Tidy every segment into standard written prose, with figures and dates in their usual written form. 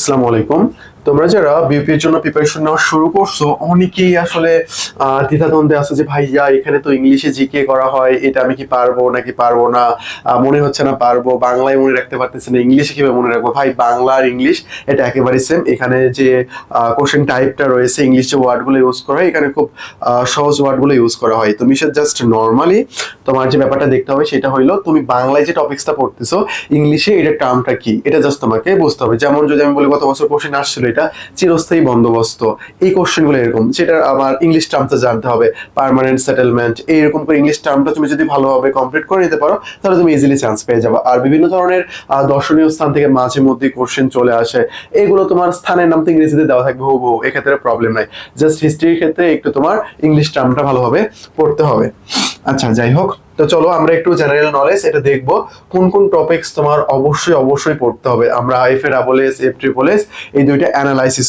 আসসালামু আলাইকুম। তোমরা যারা বিউপি এর জন্য প্রিপারেশন নেওয়া শুরু করছো, অনেকেই আসলে দ্বিধাদ্বন্দ্বে আছো যে ভাইয়া এখানে তো ইংলিশে জিকে করা হয়, এটা আমি কি পারবো নাকি পারবো না, মনে হচ্ছে না পারবো, বাংলায় মনে রাখতে পারতেছি না, ইংলিশে কিভাবে মনে রাখবো। ভাই, বাংলা আর ইংলিশ এটা একেবারে সেম। এখানে যে কোশ্চেন টাইপটা রয়েছে, ইংলিশ যে ওয়ার্ডগুলো ইউজ করা হয়, এখানে খুব সহজ ওয়ার্ডগুলো ইউজ করা হয়। তুমি জাস্ট নর্মালি তোমার যে ব্যাপারটা দেখতে হবে সেটা হইলো তুমি বাংলায় যে টপিকসটা পড়তেছো, ইংলিশে এটা টার্মটা কি এটা জাস্ট তোমাকে বুঝতে হবে। যেমন যদি আমি বলি গত বছর কোশ্চেন আসছিল এটা চিরস্থায়ী বন্দোবস্ত, এই কোশ্চেনগুলো এরকম, সেটা আমার ইংলিশ টার্মটা জানতে হবে, পার্মানেন্ট সেটেলমেন্ট, এইরকম করে ইংলিশ টার্মটা তুমি যদি ভালোভাবে কমপ্লিট করে নিতে পারো তাহলে তুমি ইজিলি চান্স পেয়ে যাবে। আর বিভিন্ন ধরনের দর্শনীয় স্থান থেকে মাঝে মধ্যে কোশ্চেন চলে আসে, এগুলো তোমার স্থানের নাম তো ইংরেজিতে দেওয়া থাকবে হুবহু, এক্ষেত্রে প্রবলেম নাই। জাস্ট হিস্ট্রির ক্ষেত্রে একটু তোমার ইংলিশ টার্মটা ভালোভাবে পড়তে হবে। আচ্ছা, যাই হোক, তো চলো আমরা একটু জেনারেল নলেজ এটা দেখবো, কোন কোন টপিকস তোমার অবশ্যই অবশ্যই পড়তে হবে। আমরা এফএডাবলএস, এফট্রিপলএস এই দুইটা অ্যানালাইসিস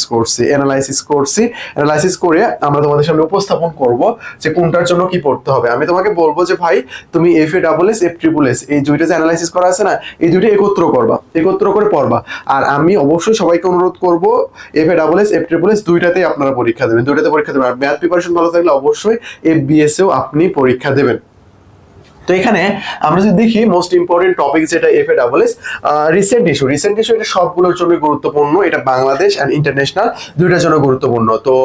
করে আমরা তোমাদের সামনে উপস্থাপন করব যে কোনটার জন্য কি পড়তে হবে। আমি তোমাকে বলবো যে ভাই, তুমি এফএডাবলএস, এফট্রিপলএস এই দুইটা যে অ্যানালাইসিস করা আছে না, এই দুইটা একত্র করবা, একত্র করে পড়বা। আর আমি অবশ্যই সবাইকে অনুরোধ করব, এফএডাবলএস, এফট্রিপলএস দুইটাতেই আপনারা পরীক্ষা দেবেন, দুইটাতে পরীক্ষা দেবেন। আর ম্যাথ প্রিপারেশন ভালো থাকলে অবশ্যই এফবিএস এও আপনি পরীক্ষা দেবেন। তো এখানে আমরা যদি দেখি মোস্ট ইম্পর্টেন্ট টপিক যেটা এফএডাবলএস, রিসেন্ট ইস্যু এটা সবগুলোর জন্য গুরুত্বপূর্ণ, এটা বাংলাদেশ এন্ড ইন্টারন্যাশনাল দুইটার জন্য গুরুত্বপূর্ণ। তো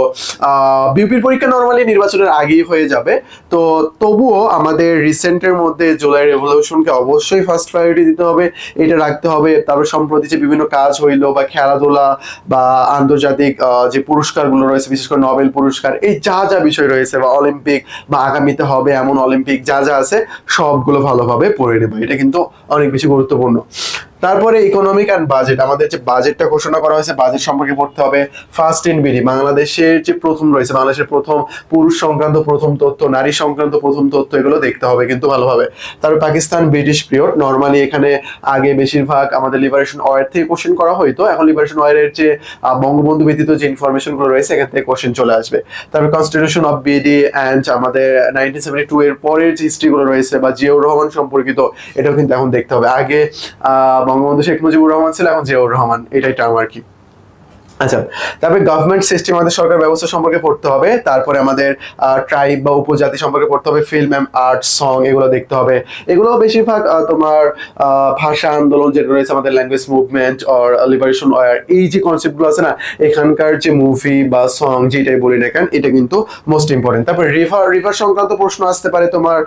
বিউপির পরীক্ষা নরমালি নির্বাচনের আগেই হয়ে যাবে, তো তবুও আমাদের রিসেন্টের মধ্যে জুলাই রেভলিউশনকে অবশ্যই ফার্স্ট প্রায়োরিটি দিতে হবে, এটা রাখতে হবে। তারপর সম্প্রতি যে বিভিন্ন কাজ হইলো বা খেলাধুলা বা আন্তর্জাতিক যে পুরস্কারগুলো রয়েছে, বিশেষ করে নোবেল পুরস্কার, এই যা যা বিষয় রয়েছে, বা অলিম্পিক বা আগামীতে হবে এমন অলিম্পিক যা যা আছে সবগুলো ভালোভাবে পড়ে নেবো, এটা কিন্তু অনেক বেশি গুরুত্বপূর্ণ। তারপরে ইকোনমিক অ্যান্ড বাজেট, আমাদের যে বাজেটটা ঘোষণা করা হয়েছে বাজেট সম্পর্কে পড়তে হবে। ফার্স্ট ইন বিডি, বাংলাদেশের যে প্রথম রয়েছে, বাংলাদেশের প্রথম পুরুষ সংক্রান্ত প্রথম তথ্য, নারী সংক্রান্ত প্রথম তথ্য, এগুলো দেখতে হবে কিন্তু ভালোভাবে। তারপর পাকিস্তান ব্রিটিশ পিরিয়ড, নর্মালি এখানে আগে বেশিরভাগ আমাদের লিবারেশন ওয়ার থেকে কোশ্চেন করা হইতো, এখন লিবারেশন ওয়ারের যে বঙ্গবন্ধু ব্যতীত যে ইনফরমেশনগুলো রয়েছে এখান থেকে কোশ্চেন চলে আসবে। তারপর কনস্টিটিউশন অফ বিডি অ্যান্ড আমাদের 1972 এর পরের যে হিস্ট্রিগুলো রয়েছে বা জিয়াউর রহমান সম্পর্কিত, এটাও কিন্তু এখন দেখতে হবে। আগে বঙ্গবন্ধু শেখ মুজিবুর রহমান ছিল, এখন জিয়াউর রহমান, এটাই টার্ম আর কি। আচ্ছা, তারপরে গভর্নমেন্ট সিস্টেম, আমাদের সরকার ব্যবস্থা সম্পর্কে পড়তে হবে। তারপরে আমাদের ট্রাইব বা উপজাতি সম্পর্কে পড়তে হবে। ফিল্ম অ্যান্ড আর্ট, সং, এগুলো দেখতে হবে। এগুলো বেশিরভাগ তোমার ভাষা আন্দোলন যেটা রয়েছে, আমাদের language movement or liberation war, এই যে কনসেপ্টগুলো আছে না, এখানকার যে মুভি বা সং যেটাই বলি না কেন, এটা কিন্তু মোস্ট ইম্পর্টেন্ট। তারপরে রিভার সংক্রান্ত প্রশ্ন আসতে পারে তোমার,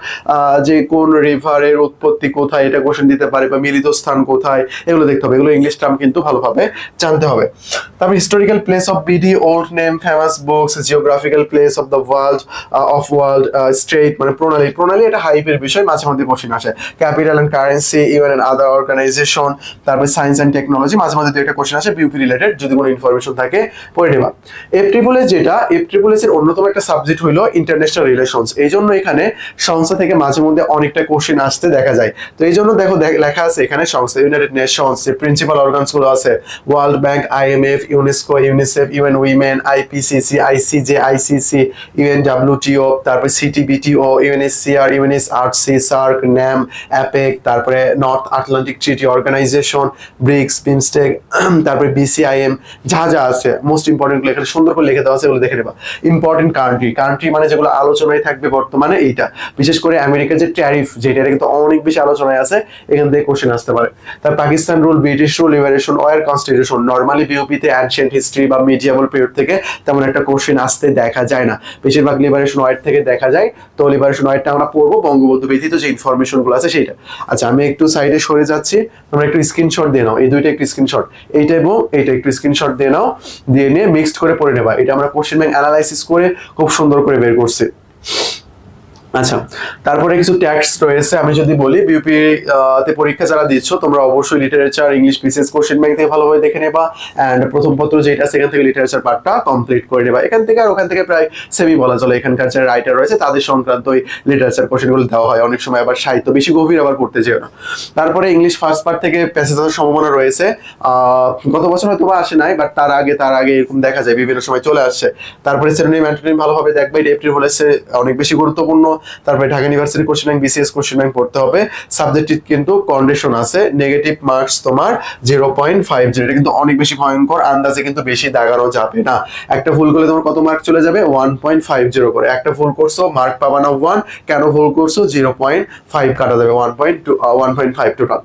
যে কোন রিভারের উৎপত্তি কোথায়, এটা কোশ্চেন দিতে পারে, বা মিলিত স্থান কোথায়, এগুলো দেখতে হবে। এগুলো ইংলিশ টার্ম কিন্তু ভালোভাবে জানতে হবে। তারপর historical place of BD, old name, famous books, geographical place of the world, of world, state, মানে প্রণালী এটা হাইপের বিষয়, মাঝে মধ্যে কোশ্চেন আসে। Capital and currency, UN and other organization, তারপর সায়েন্স এন্ড টেকনোলজি, মাঝে মধ্যে দুই একটা কোশ্চেন আসে বিউপি রিলেটেড, যদি কোনো ইনফরমেশন থাকে পড়ে নেবা। এফট্রিপলএস এর অন্যতম একটা সাবজেক্ট হলো ইন্টারন্যাশনাল রিলেশনস, এই জন্য এখানে সংস্থা থেকে মাঝে মধ্যে অনেকটা কোশ্চেন আসতে দেখা যায়। তো এই জন্য দেখো লেখা আছে এখানে সংস্থা, ইউনাইটেড নেশনস যে প্রিন্সিপাল অর্গানস গুলো আছে, World Bank, IMF, UNESCO, UNICEF, UN Women, IPCC, ICJ, ICC, UNWTO, তারপরে CTBTO, UNSCR, UNSRC, SAARC, NAM, APEC, তারপরে North Atlantic Treaty Organization, BRICS, BIMSTEC, তারপরে বিসিআইএম, যা যা আছে মোস্ট ইম্পর্টেন্ট গুলো এখানে সুন্দর করে লিখে দেওয়া আছে, এগুলো দেখে নেবা। ইম্পর্টেন্ট কান্ট্রি মানে যেগুলো আলোচনায় থাকবে বর্তমানে, এইটা বিশেষ করে আমেরিকার যে ট্যারিফ, যেটা কিন্তু অনেক বেশি আলোচনায় আছে, এখান থেকে কোশ্চেন আসতে পারে। তার Pakistan rule, British rule, liberation war, constitution, normally বিউপিতে অ্যানশিয়েন্ট হিস্ট্রি বা মিডিয়াবল পিরিয়ড থেকে তেমন একটা কোশ্চেন আসতে দেখা যায় না, বেশিরভাগ লিবারেশন ওয়ার থেকে দেখা যায়। তো লিবারেশন ওয়ারটা আমরা পড়বো, বঙ্গবন্ধু ব্যতীত যে ইনফরমেশন গুলো আছে সেইটা। আচ্ছা, আমি একটু সাইডে সরে যাচ্ছি, তোমরা একটু স্ক্রিনশট দিয়ে নাও, এই দুইটা একটু স্ক্রিনশট, এইটা এবং এইটা একটু স্ক্রিনশট দিয়ে নাও, দিয়ে নিয়ে মিক্সড করে পড়ে নেবা। এটা আমরা কোশ্চেন ব্যাংক অ্যানালাইসিস করে খুব সুন্দর করে বের করছি। আচ্ছা, তারপরে কিছু ট্যাক্স রয়েছে। আমি যদি বলি বিউপি তে পরীক্ষা যারা দিচ্ছ, তোমরা অবশ্যই literature, English PCS question bank থেকে ভালোভাবে দেখে নেবা, এন্ড প্রথম পত্র যেটা সেখান থেকে লিটারেচার পার্টটা কমপ্লিট করে নেবা। এখান থেকে আর ওখান থেকে প্রায় সেমি বলা চলে, এখানকার যারা রাইটার রয়েছে তাদের সংক্রান্ত ওই লিটারেচার কোশ্চেনগুলো দেওয়া হয়, অনেক সময় আবার সাহিত্য বেশি গভীর আবার করতে যেও না। তারপরে ইংলিশ ফার্স্ট পার্ট থেকে প্যাসেজ আসার সম্ভাবনা রয়েছে, গত বছর হয়তো আসে নাই, বাট তার আগে এরকম দেখা যায় বিভিন্ন সময় চলে আসছে। তারপরে সিনোনিম অ্যান্টোনিম ভালোভাবে দেখবে, এটা এপ্রিল হলে অনেক বেশি গুরুত্বপূর্ণ। তারপরে Dhaka university question bank, BCS question bank পড়তে হবে। সাবজেক্টিভ কিন্তু কন্ডিশন আছে, নেগেটিভ মার্কস তোমার 0.50। এটা কিন্তু অনেক বেশি ভয়ঙ্কর, আন্দাজে কিন্তু বেশি দাগানো যাবে না। একটা ভুল করলে তোমার কত মার্ক চলে যাবে? 1.50 করে। একটা ভুল করছো মার্ক পাবা না 1, কেন ভুল করছো? 0.5 কাটা যাবে, 1.5 টোটাল।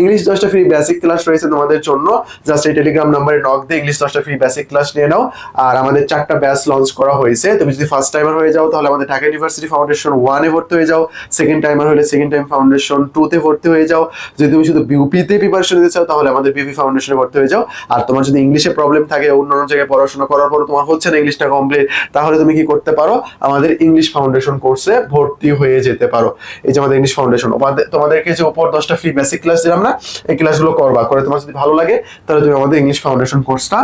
ইংলিশ 10টা ফ্রি বেসিক ক্লাস রয়েছে তোমাদের জন্য, জাস্ট এই টেলিগ্রাম নাম্বারে নক দিয়ে ইংলিশ 10টা ফ্রি বেসিক ক্লাস নিয়ে নাও। আর আমাদের 4টা ব্যাচ লঞ্চ করা হয়েছে। তুমি যদি ফার্স্ট টাইমার হয়ে যাও তাহলে আমাদের ঢাকা ইউনিভার্সিটি ফাউন্ডেশন 1 এ ভর্তি হয়ে যাও, সেকেন্ড টাইমার হলে সেকেন্ড টাইম ফাউন্ডেশন 2 তে ভর্তি হয়ে যাও। যদি তুমি শুধু বিউপি তে প্রিপারেশন নিতে চাও তাহলে আমাদের বিউপি ফাউন্ডেশনে ভর্তি হয়ে যাও। আর তোমার যদি ইংলিশে প্রবলেম থাকে, অন্যান্য জায়গায় পড়াশোনা করার পর তোমার হচ্ছে না ইংলিশটা কমপ্লিট, তাহলে তুমি কি করতে পারো? আমাদের ইংলিশ ফাউন্ডেশন কোর্সে ভর্তি হয়ে যেতে পারো। এই যে আমাদের ইংলিশ ফাউন্ডেশন, তোমাদেরকে যে উপর 10টা ফ্রি বেসিক ক্লাস দিলাম না, এই ক্লাসগুলো করবা, করে তোমার যদি ভালো লাগে তাহলে তুমি আমাদের ইংলিশ ফাউন্ডেশন কোর্সটা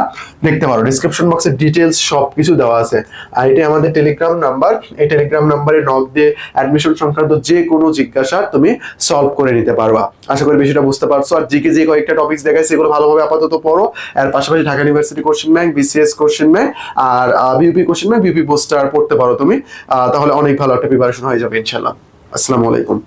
দেখতে পারো। ডিসক্রিপশন বক্সে ডিটেলস সবকিছু দেওয়া আছে। আর এটা আমাদের টেলিগ্রাম নাম্বার, এই টেলিগ্রাম নাম্বারে নক দিয়ে অ্যাডমিশন সংক্রান্ত যে কোনো জিজ্ঞাসা তুমি সলভ করে নিতে পারবা। আশা করি বিষয়টা বুঝতে পারছো। আর জিকে যে কয়েকটা টপিকস দেখাই সেগুলো ভালোভাবে আপাতত পড়ো। এর পাশাপাশি Dhaka university question bank, BCS question bank আর BUP question bank, BUP poster পড়তে পারো তুমি, তাহলে অনেক ভালো একটা প্রিপারেশন হয়ে যাবে ইনশাআল্লাহ। আসসালামু আলাইকুম।